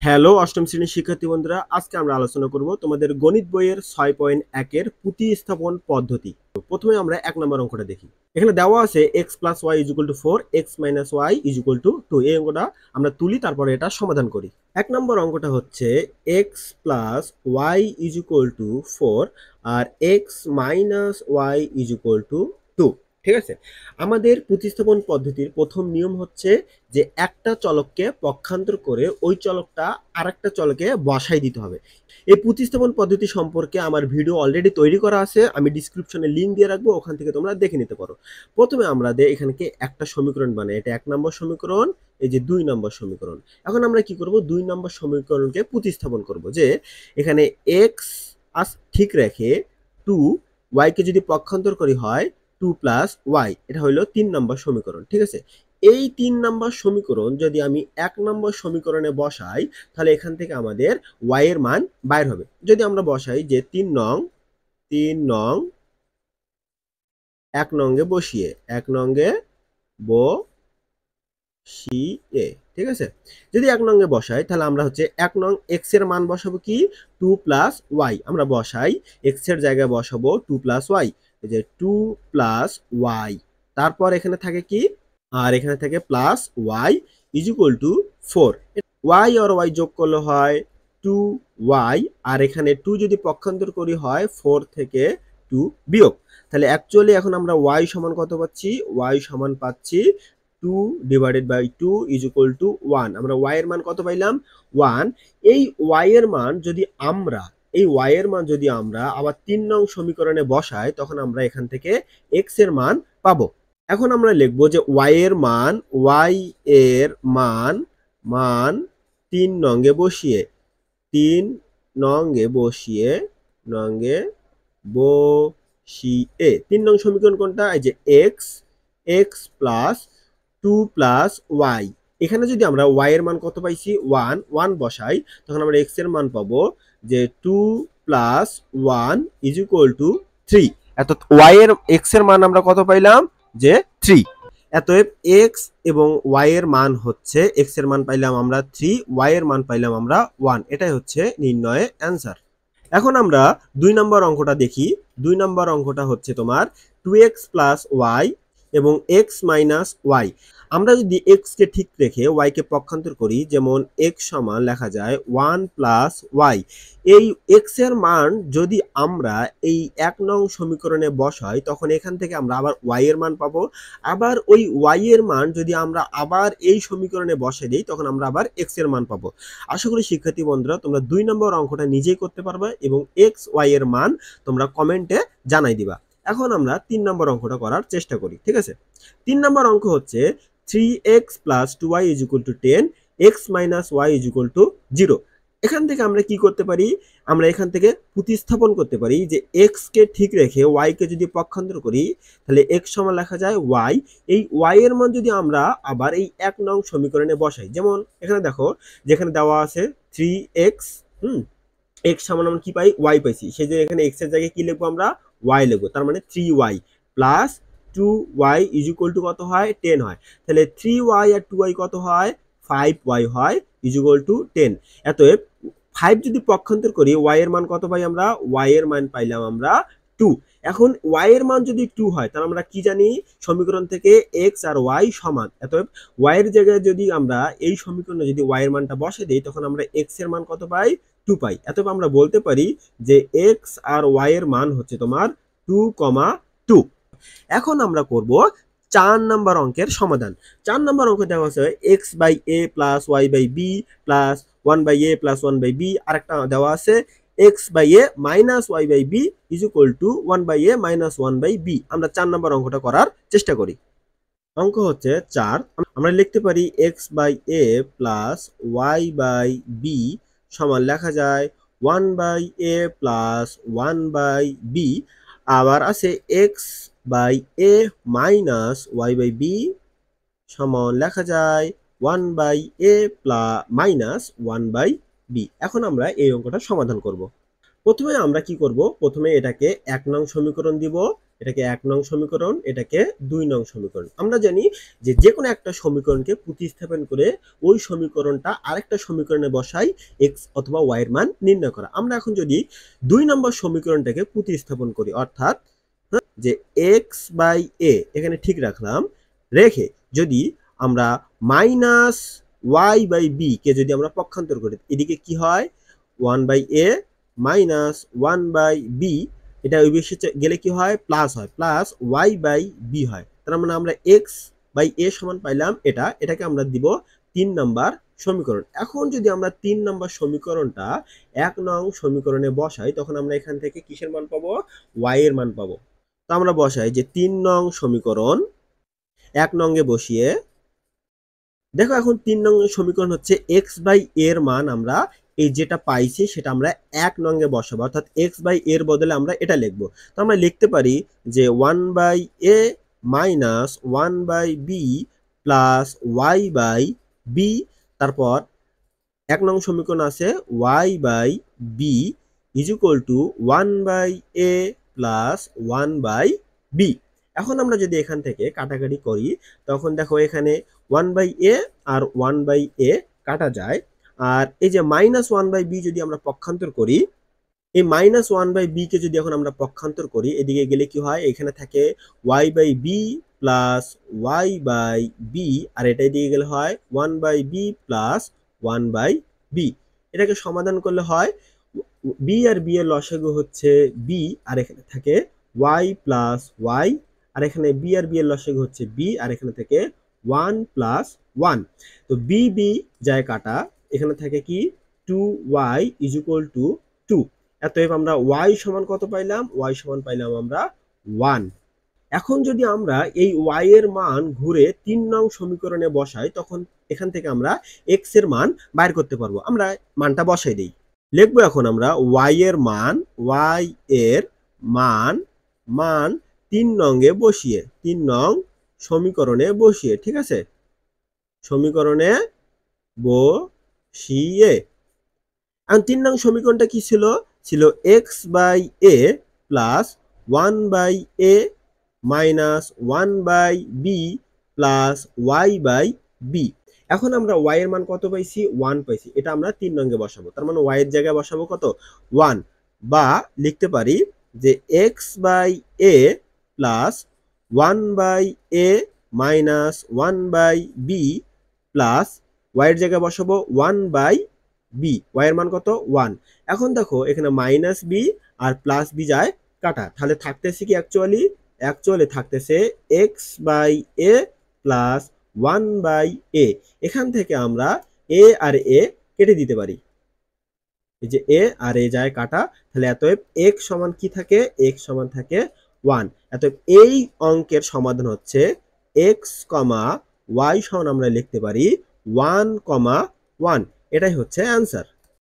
Hello অষ্টম শ্রেণীর শিক্ষার্থী বন্ধুরা, আজকে আমরা আলোচনা করব তোমাদের গণিত বইয়ের 6.1 এর প্রতিস্থাপন পদ্ধতি। প্রথমে আমরা 1 নম্বর অঙ্কটা দেখি। এখানে দেওয়া আছে x + y = 4, x - y = 2। এই অঙ্কটা আমরা তুলি, তারপরে এটা সমাধান করি। 1 নম্বর অঙ্কটা হচ্ছে x + y = 4 আর x - y = 2। ঠিক আছে, আমাদের প্রতিস্থাপন পদ্ধতির প্রথম নিয়ম হচ্ছে যে একটা চলককে পক্ষান্তর করে ওই চলকটা আরেকটা চলকে বসাই দিতে হবে। এই প্রতিস্থাপন পদ্ধতি সম্পর্কে আমার ভিডিও অলরেডি তৈরি করা আছে, আমি ডিসক্রিপশনে লিঙ্ক দিয়ে রাখবো, ওখান থেকে তোমরা দেখে নিতে পারো। প্রথমে আমরা এখানকে একটা সমীকরণ বানাই, এটা 1 নম্বর সমীকরণ, এই যে 2 নম্বর সমীকরণ। এখন আমরা কি করব, 2 নম্বর সমীকরণকে প্রতিস্থাপন করব। যে এখানে এক্স ঠিক রেখে 2 কে যদি পক্ষান্তর করি হয় 2 + y, এটা হলো 3 নম্বর সমীকরণ। ঠিক আছে, এই 3 নম্বর সমীকরণ যদি আমি 1 নম্বর সমীকরণে বসাই, তাহলে এখান থেকে আমাদের y এর মান বাইর হবে। যদি আমরা বসাই যে 3 নং 1 নঙ্গে বসিয়ে 1 নঙ্গে বসিয়ে, ঠিক আছে, যদি 1 নঙ্গে বসাই তাহলে আমরা হচ্ছে 1 নং x এর মান বসাবো কি 2 + y। আমরা বসাই x এর জায়গায় বসাবো 2 + y, এই যে 2 + y। তারপর এখানে থাকে কি, আর এখানে থাকে প্লাস y = 4। y আর y যোগ করলে হয় 2y, আর এখানে 2 যদি পক্ষান্তর করি হয় 4 থেকে 2 বিয়োগ। তাহলে অ্যাকচুয়ালি এখন আমরা y সমান কত পাচ্ছি, y সমান পাচ্ছি 2/2 = 1। আমরা y এর মান কত পাইলাম, 1। এই y এর মান যদি আমরা আবার 3 নং সমীকরণে বসাই, তখন আমরা এখান থেকে x এর মান পাবো। এখন আমরা লিখবো যে y এর মান 3 নঙ্গে বসিয়ে 3 নং সমীকরণ কোনটা, এই যে x + 2 + y। এখানে যদি আমরা y এর মান কত পাইছি 1 বসাই, তখন আমরা x এর মান পাবো যে 2 + 1 = 3। এত y এর x এর মান আমরা কত পাইলাম, যে 3। অতএব x এবং y এর মান হচ্ছে, x এর মান পাইলাম আমরা 3, y এর মান পাইলাম আমরা 1। এটাই হচ্ছে নির্ণয়ের অ্যান্সার। এখন আমরা 2 নম্বর অঙ্কটা দেখি। 2 নম্বর অঙ্কটা হচ্ছে তোমার 2x + y এবং x - y। আমরা যদি x কে ঠিক রেখে y কে পক্ষান্তর করি, যেমন x সমান লেখা যায় 1 + y। এই x এর মান যদি আমরা এই 1 নং সমীকরণে বসাই, তখন এখান থেকে আমরা আবার y এর মান পাবো। আবার ওই y এর মান যদি আমরা আবার এই সমীকরণে বসিয়ে দিই, তখন আমরা আবার x এর মান পাবো। আশা করি শিক্ষার্থী বন্ধুরা তোমরা 2 নম্বর অঙ্কটা নিজেই করতে পারবে এবং x y এর মান তোমরা কমেন্টে জানাই দিবা। এখন আমরা 3 নম্বর অঙ্কটা করার চেষ্টা করি। ঠিক আছে, 3 নম্বর অঙ্ক হচ্ছে 3x + 2y = 10, x - y = 0। এখান থেকে আমরা কি করতে পারি, আমরা এখান থেকে প্রতিস্থাপন করতে পারি যে x কে ঠিক রেখে y কে যদি পক্ষান্তর করি, তাহলে x সমান লেখা যায় y। এই y এর মান যদি আমরা আবার এই 1 নং সমীকরণে বসাই, যেমন এখানে দেখো যেখানে দেওয়া আছে 3x, x সমান আমরা কি পাই, y পাইছি, সেই যে এখানে x এর জায়গায় কি লিখবো, আমরা y লিখবো। তার মানে 3y + 2y = কত হয়, 10 হয়। তাহলে 3y আর 2y কত হয়, 5y হয় = 10। অতএব 5 যদি পক্ষান্তর করি y এর মান কত পাই, আমরা y এর মান পাইলাম আমরা 2। এখন y এর মান যদি 2 হয়, তাহলে আমরা কি জানি সমীকরণ থেকে x আর y সমান। অতএব y এর জায়গায় যদি আমরা এই সমীকরণে যদি y এর মানটা বসে দেই, তখন আমরা x এর মান কত পাই, 2 পাই। অতএব আমরা বলতে পারি যে x আর y এর মান হচ্ছে তোমার 2,2। এখন আমরা করব 4 নম্বর অঙ্কের সমাধান। 4 নম্বর অঙ্ক দেওয়া আছে x/a + y/b + 1/a + 1/b। আরেকটা দেওয়া আছে x/a - y/b = 1/a - 1/b। আমরা 4 নম্বর অঙ্কটা করার চেষ্টা করি। অঙ্ক হচ্ছে 4। আমরা লিখতে পারি x/a + y/b সমান লেখা যায় 1/a + 1/b। আবার আছে x/a - y/b সমান লেখা যায় 1/a - 1/b। এখন আমরা এই অঙ্কটা সমাধান করব। প্রথমে আমরা কি করব, প্রথমে এটাকে 1 নং সমীকরণ দিব, এটাকে 1 নং সমীকরণ, এটাকে 2 নং সমীকরণ। আমরা জানি যে যে কোনো একটা সমীকরণকে প্রতিস্থাপন করে ওই সমীকরণটা আরেকটা সমীকরণে বসাই x অথবা y এর মান নির্ণয় করা। আমরা এখন যদি 2 নম্বর সমীকরণটাকে প্রতিস্থাপন করি, অর্থাৎ যে x বাই a এখানে ঠিক রাখলাম, রেখে যদি আমরা মাইনাস y বাই b কে যদি আমরা পক্ষান্তর করি, এদিকে কি হয় 1 by a minus 1 by b, এটা ওই বেশি গেলে কি হয় প্লাস হয়, প্লাস y বাই b হয়। তার মানে আমরা x বাই a সমান পাইলাম এটা, এটাকে আমরা দিব 3 নাম্বার সমীকরণ। এখন যদি আমরা 3 নাম্বার সমীকরণটা 1 নং সমীকরণে বসাই, তখন আমরা এখান থেকে কিসের মান পাবো, y এর মান পাবো। তো আমরা বসাই যে 3 নং সমীকরণ 1 নঙ্গে বসিয়ে, দেখো এখন 3 নং সমীকরণ হচ্ছে x বাই a এর মান আমরা এই যেটা পাইছি সেটা আমরা 1 নঙ্গে বসাবো, অর্থাৎ x বাই a এর বদলে আমরা এটা লিখবো। তো আমরা লিখতে পারি যে 1 by a minus 1 by b plus y by b, তারপর 1 নং সমীকরণ আছে y by b is equal to 1 by a plus 1 by b। এখন আমরা যদি এখান থেকে কাটাকাটি করি, তখন দেখো এখানে 1 বাই a আর 1 বাই a কাটা যায়, আর এই যে মাইনাস 1 বাই b যদি আমরা পক্ষান্তর করি, এই মাইনাস 1 বাই b কে যদি এখন আমরা পক্ষান্তর করি, এদিকে গেলে কি হয়, এখানে থাকে y by b plus y by b, আর এটা এদিকে গেলে হয় 1 by b plus 1 by b। এটাকে সমাধান করলে হয় b আর b এর লসাগু হচ্ছে b, আর এখানে থাকে y প্লাস y, আর এখানে b আর b এর লসাগু হচ্ছে b, আর এখানে থেকে 1 প্লাস 1। তো b b যায় কাটা, এখানে থাকে কি 2y ইজ ইকুয়াল টু 2। অতএব আমরা y সমান কত পাইলাম, y সমান পাইলাম আমরা 1। এখন যদি আমরা এই y এর মান ঘুরে 3 নং সমীকরণে বসাই, তখন এখান থেকে আমরা x এর মান বাইর করতে পারবো। আমরা মানটা বসাই দেই, লিখবো এখন আমরা y এর মান, y এর মান মান 3 নঙ্গে বসিয়ে, 3 নং সমীকরণে বসিয়ে, ঠিক আছে, সমীকরণে বসিয়ে। এখন 3 নং সমীকরণটা কি ছিল, ছিল x by a plus 1 by a minus 1 by b plus y by b। এখন আমরা y এর মান কত পাইছি, 1 পাইছি, এটা আমরা 3 নঙ্গে বসাবো, তার মানে y এর জায়গায় বসাবো কত 1, বা লিখতে পারি যে x by a plus 1 by a minus 1 by b plus y এর জায়গায় বসাবো 1 বাই b, y এর মান কত 1। এখন দেখো এখানে মাইনাস b আর প্লাস b যায় কাটা, তাহলে থাকতেছে কি অ্যাকচুয়ালি থাকতেছে x by a plus 1 by a। এখান থেকে আমরা a আর a কেটে দিতে পারি, এই যে a আর a যায় কাটা, তাহলে অতএব x সমান কি থাকে, x সমান থাকে 1। অতএব এই অঙ্কের সমাধান হচ্ছে x, y সমান আমরা লিখতে পারি 1, 1। এটাই হচ্ছে অ্যান্সার।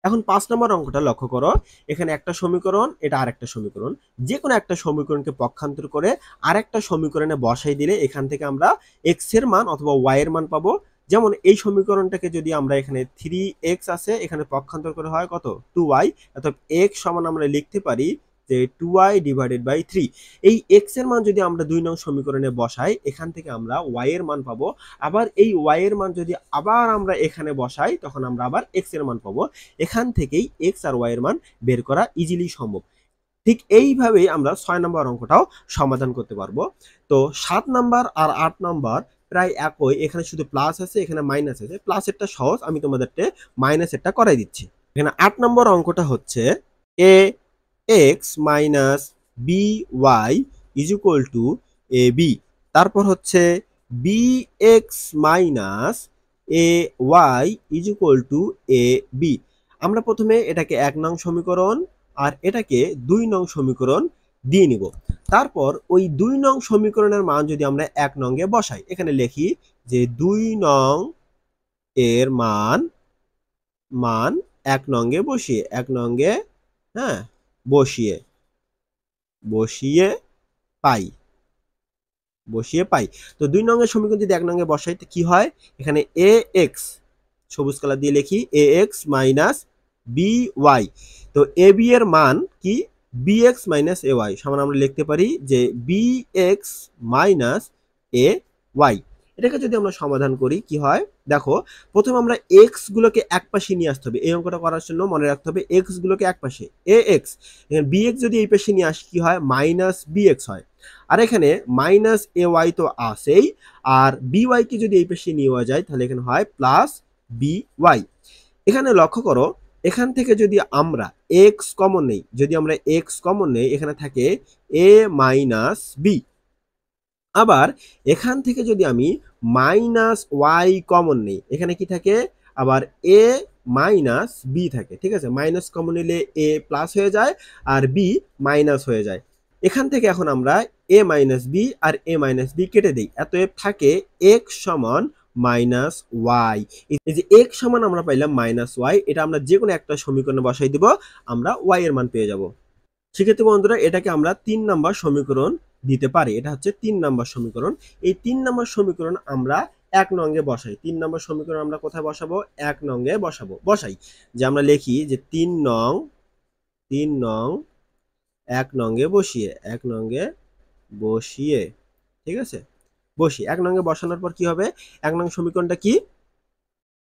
এখন 5 নম্বর অঙ্কটা লক্ষ্য করো, এখানে একটা সমীকরণ, এটা আরেকটা সমীকরণ, যে কোনো একটা সমীকরণকে পক্ষান্তর করে আরেকটা সমীকরণে বসাই দিলে এখান থেকে আমরা x এর মান অথবা y এর মান পাবো। যেমন এই সমীকরণটাকে যদি আমরা এখানে 3x আছে, এখানে পক্ষান্তর করে হয় কত 2y, অর্থাৎ x সমান আমরা লিখতে পারি যে 2y ডিভাইডেড বাই 3। এই x এর মান যদি আমরা 2 নং সমীকরণে বসাই, এখান থেকে আমরা y এর মান পাবো। আবার এই y এর মান যদি আবার আমরা এখানে বসাই, তখন আমরা আবার x এর মান পাবো। এখান থেকেই x আর y এর মান বের করা ইজিলি সম্ভব। ঠিক এইভাবেই আমরা 6 নম্বর অঙ্কটাও সমাধান করতে পারবো। তো 7 নাম্বার আর 8 নাম্বার প্রায় একই, এখানে শুধু প্লাস আছে, এখানে মাইনাস আছে। প্লাসেরটা সহজ, আমি তোমাদেরকে মাইনাসেরটা করাই দিচ্ছি। এখানে 8 নম্বর অঙ্কটা হচ্ছে ax minus by is equal two ab, তারপর হচ্ছে bx minus ay is equal two ab। আমরা প্রথমে এটাকে 1 নং সমীকরণ আর এটাকে 2 নং সমীকরণ দিয়ে নিব। তারপর ওই 2 নং সমীকরণের মান যদি আমরা 1 নঙ্গে বসাই, এখানে লিখি যে 2 নং এর মান 1 নঙ্গে বসিয়ে, 1 নঙ্গে হ্যাঁ বসিয়ে পাই। তো 2 নঙ্গের সমীকরণ যদি 1 নঙ্গে বসাই তো কি হয়, এখানে ax সবুজ কালার দিয়ে লিখি ax মাইনাস by। তো ab এর মান কি, bx মাইনাস এ ওয়াই সমান আমরা লিখতে পারি যে bx মাইনাস এ ওয়াই। এটাকে যদি আমরা সমাধান করি কি হয় দেখো, প্রথমে আমরা এক্স গুলোকে এক পাশে নিয়ে আসতে হবে। এই অঙ্কটা করার জন্য মনে রাখতে হবে এক্স গুলোকে এক পাশে, এ এক্স, বিএক্স যদি এই পাশে নিয়ে আসি কি হয় মাইনাস বিএক্স হয়। আর এখানে মাইনাস এ ওয়াই তো আসেই, আর বি ওয়াই কে যদি এই পাশে নিয়ে যায় তাহলে এখানে হয় প্লাস বি ওয়াই। এখানে লক্ষ্য করো, এখান থেকে যদি আমরা এক্স কমন নেই, যদি আমরা এক্স কমন নেই এখানে থাকে এ মাইনাস বি। আবার এখান থেকে যদি আমি মাইনাস ওয়াই কমন নেই এখানে কি থাকে আবার এ মাইনাস বি থাকে। ঠিক আছে, মাইনাস কমন নিলে এ প্লাস হয়ে যায় আর বি মাইনাস হয়ে যায়। এখান থেকে এখন আমরা এ মাইনাস বি আর এ মাইনাস বি কেটে দিই, এতএব থাকে এক্স সমান মাইনাস ওয়াই। এই যে এক্স সমান আমরা পাইলাম মাইনাস ওয়াই, এটা আমরা যে কোনো একটা সমীকরণে বসাই দিব, আমরা ওয়াই এর মান পেয়ে যাব। সেক্ষেত্রে বন্ধুরা এটাকে আমরা 3 নাম্বার সমীকরণ দিতে পারি। এটা হচ্ছে 3 নাম্বার সমীকরণ। এই 3 নাম্বার সমীকরণ আমরা 1 নঙ্গে বসাই। 3 নাম্বার সমীকরণ আমরা কোথায় বসাবো? 1 নঙ্গে বসাই। যে আমরা লিখি যে 3 নং 1 নঙ্গে বসিয়ে, 1 নঙ্গে বসিয়ে, ঠিক আছে, বসি 1 নঙ্গে বসানোর পর কি হবে? 1 নং সমীকরণটা কি?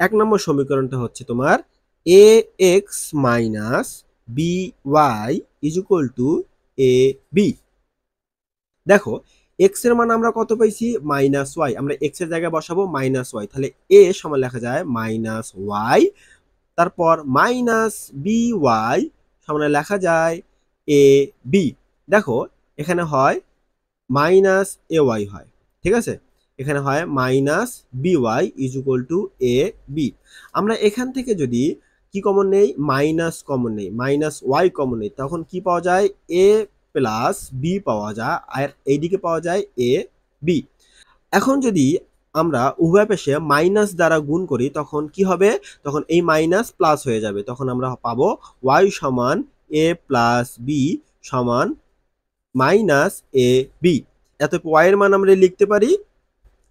1 নম্বর সমীকরণটা হচ্ছে তোমার ax minus by is equal two ab। দেখো x এর মান আমরা কত পাইছি? Minus Y. আমরা x এর জায়গায় বসাবো মাইনাস ওয়াই, তাহলে a সমান লেখা যায় মাইনাস ওয়াই, তারপর মাইনাস by সমান লেখা যায় এ বি। দেখো এখানে হয় মাইনাস এ ওয়াই হয়, ঠিক আছে, এখানে হয় minus b y is equal to a b. আমরা এখান থেকে যদি কি কমন নেই? মাইনাস কমন নেই, মাইনাস ওয়াই কমন নেই, তখন কি পাওয়া যায়? এ প্লাস বি পাওয়া যায়, আর এইদিকে পাওয়া যায় এ বি। এখন যদি আমরা উভয় পাশে মাইনাস দ্বারা গুণ করি তখন কি হবে? তখন এই মাইনাস প্লাস হয়ে যাবে, তখন আমরা পাবো ওয়াই সমান এ প্লাস বি সমান মাইনাস এ বি। এত ওয়াই এর মান আমরা লিখতে পারি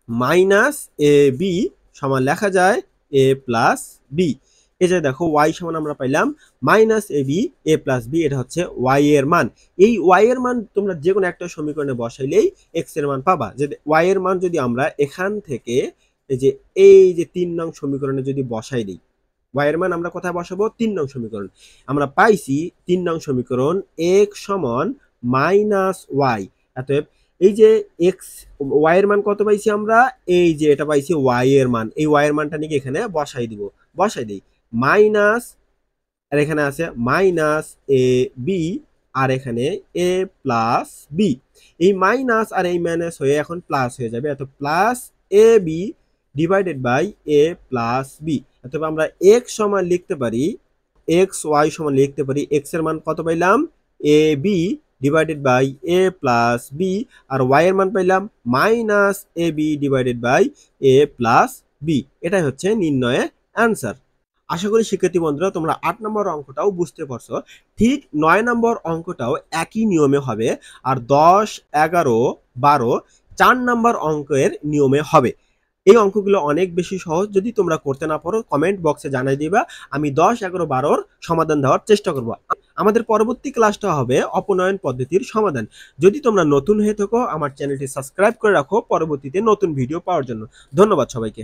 মাইনাস এ বি সমান লেখা যায় এ প্লাস বি। এই যে দেখো ওয়াই সমান আমরা পাইলাম minus a B A plus B, এটা হচ্ছে ওয়াই এর মান। এই ওয়াই এর মান তোমরা যে কোনো একটা সমীকরণে বসাইলেই এক্স এর মান পাবা। যে ওয়াই এর মান যদি আমরা এখান থেকে এই যে 3 নং সমীকরণে যদি বসাই দিই, ওয়াই এর মান আমরা কোথায় বসাবো? 3 নং সমীকরণ। আমরা পাইছি 3 নং সমীকরণ এক্স সমান মাইনাস ওয়াই। অতএব এই যে এক্স ওয়াই এর মান কত পাইছি আমরা? এই যে এটা পাইছি ওয়াই এর মান, এই ওয়াই এর মানটা নিয়ে এখানে বসাই দিব, বসাই দিই মাইনাস, আর এখানে আছে মাইনাস এ বি, আর এখানে এ প্লাস বি। এই মাইনাস আর এই মাইনাস হয়ে এখন প্লাস হয়ে যাবে, এত plus a b divided by a plus b. অথবা আমরা এক্স সমান লিখতে পারি, এক্স ওয়াই সমান লিখতে পারি এক্স এর মান কত পাইলাম? A b divided by a plus b, আর ওয়াই এর মান পাইলাম minus a b divided by a plus b. এটাই হচ্ছে নির্ণয়ের অ্যান্সার। আশা করি শিক্ষার্থী বন্ধুরা তোমরা 8 নম্বর অঙ্কটাও বুঝতে পারছো। ঠিক 9 নম্বর অঙ্কটাও একই নিয়মে হবে, আর 10, 11, 12 4 নম্বর অঙ্কের নিয়মে হবে। এই অঙ্কগুলো অনেক বেশি সহজ, যদি তোমরা করতে না পারো কমেন্ট বক্সে জানাই দিবা, আমি 10, 11, 12 সমাধান দেওয়ার চেষ্টা করব। আমাদের পরবর্তী ক্লাসটা হবে অপনয়ন পদ্ধতির সমাধান। যদি তোমরা নতুন হয়ে থাকো আমার চ্যানেলটি সাবস্ক্রাইব করে রাখো পরবর্তীতে নতুন ভিডিও পাওয়ার জন্য। ধন্যবাদ সবাইকে।